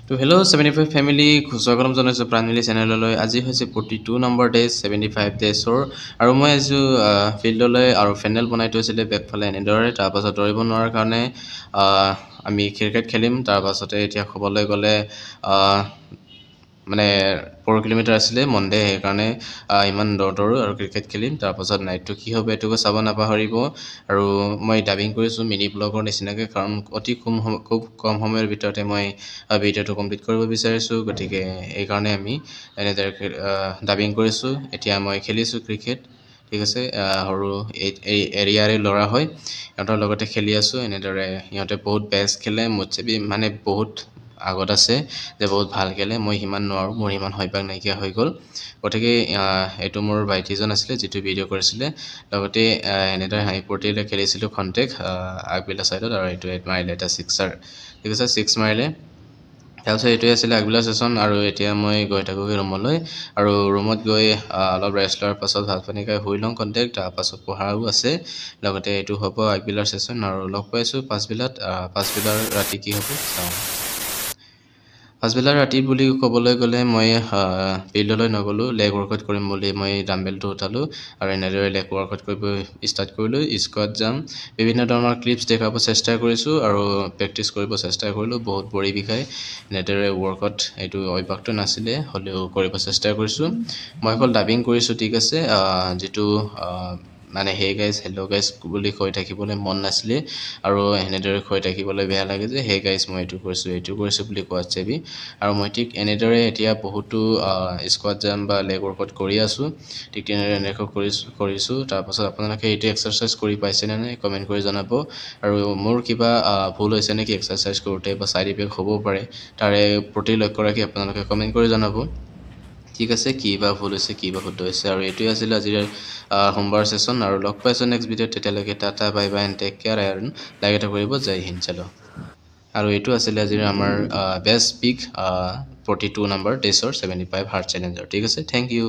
তো hello' 75 family স্বাগতম জনাইছোঁ প্ৰাণমিলি চেনেললৈ আজি হৈছে 42 নম্বৰ ডে 75 ডেজৰ আৰু মই আজি ফিল্ডলৈ আৰু ফেনেল বনাই থৈছিলে বেকফালে এনেদৰে তাৰপাছত দৌৰিব নোৱাৰাৰ কাৰণে আমি ক্ৰিকেট খেলিম তাৰপাছতে এতিয়া ক'বলৈ গ'লে মানে 4 কিলোমিটাৰ আছিলে মনডে সেইকাৰণে ইমান দৌৰো আৰু ক্ৰিকেট খেলিম তাৰপাছত নাইটটো কি হ'ব এইটোকো চাব নাপাহৰিব আৰু মই ডাবিং কৰিছোঁ মিনি ব্লগৰ নিচিনাকৈ কাৰণ অতি খুব কম সময়ৰ ভিতৰতে মই ভিডিঅ'টো কমপ্লিট কৰিব বিচাৰিছোঁ গতিকে এইকাৰণে আমি এনেদৰে ডাবিং কৰিছোঁ এতিয়া মই খেলিছোঁ ক্ৰিকেট ঠিক আছে সৰু এই এৰিয়াৰে ল'ৰা হয় সিহঁতৰ লগতে খেলি আছোঁ এনেদৰে সিহঁতে বহুত বেষ্ট খেলে মোতছে মানে বহুত আগত আছে যে বহুত ভাল খেলে মই সিমান নোৱাৰোঁ মোৰ সিমান অভ্যাস নাইকিয়া হৈ গ'ল গতিকে এইটো মোৰ ভাইটিজন আছিলে যিটো ভিডিঅ' কৰিছিলে লগতে এনেদৰে হাঁহি ফূৰ্তিৰে খেলিছিলোঁ খন্তেক আগবেলা ছাইডত আৰু এইটো মাৰিলে এটা ছিক্সাৰ ঠিক আছে ছিক্স মাৰিলে তাৰপিছত এইটোৱে আছিলে আগবেলা ছেশ্যন আৰু এতিয়া মই গৈ থাকোঁগৈ ৰুমলৈ আৰু ৰুমত গৈ অলপ ৰেষ্ট লোৱাৰ পাছত ভাত পানী খাই শুই লওঁ কণ্টেক্ট তাৰপাছত পঢ়াও আছে লগতে এইটো হ'ব আগবেলাৰ ছেশ্যন আৰু লগ পাইছোঁ পাছবেলাৰ ৰাতি কি হ'ব চাওঁ পাছবেলা ৰাতি বুলি ক'বলৈ গ'লে মই ফিল্ডলৈ নগ'লোঁ লেগ ৱৰ্কআউট কৰিম বুলি মই ডাম্বেলটো উঠালোঁ আৰু এনেদৰে লেগ ৱৰ্কআউট কৰিব ষ্টাৰ্ট কৰিলোঁ স্কোৱাড জাম্প বিভিন্ন ধৰণৰ ক্লিপছ দেখাব চেষ্টা কৰিছোঁ আৰু প্ৰেক্টিছ কৰিব চেষ্টা কৰিলোঁ বহুত ভৰি বিষায় এনেদৰে ৱৰ্কআউট এইটো অভ্যাসটো নাছিলে হ'লেও কৰিব চেষ্টা কৰিছোঁ মই অকল ডাবিং কৰিছোঁ ঠিক আছে যিটো মানে হে গাইজ হেল্ল' গাইজ বুলি কৈ থাকিবলৈ মন নাছিলে আৰু এনেদৰে কৈ থাকিবলৈ বেয়া লাগে যে হে গাইজ মই এইটো কৰিছোঁ বুলি কোৱাত চেবি আৰু মই ঠিক এনেদৰে এতিয়া বহুতো স্কোৱাড জাম্প বা লেগ ৱৰ্কআউট কৰি আছোঁ ঠিক তেনেদৰে এনেকৈ কৰিছোঁ তাৰপাছত আপোনালোকে এইটো এক্সাৰচাইজ কৰি পাইছেনে নাই কমেণ্ট কৰি জনাব আৰু মোৰ কিবা ভুল হৈছে নেকি এক্সাৰচাইজ কৰোঁতে বা ছাইড ইফেক্ট হ'বও পাৰে তাৰে প্ৰতি লক্ষ্য ৰাখি আপোনালোকে কমেণ্ট কৰি জনাব ঠিক আছে কি বা ভুল হৈছে কি বা শুদ্ধ হৈছে আৰু এইটোৱে আছিলে আজিৰ সোমবাৰ ছেশ্যন আৰু লগ পাইছোঁ নেক্সট ভিডিঅ'ত তেতিয়ালৈকে tata bye bye and take care and like এটা কৰিব জয় হিন্দ চলো আৰু এইটো আছিলে আজিৰ আমাৰ বেষ্ট পিক 42 নম্বৰ ডেজৰ 75 হাৰ্ড চেলেঞ্জাৰ ঠিক আছে থেংক ইউ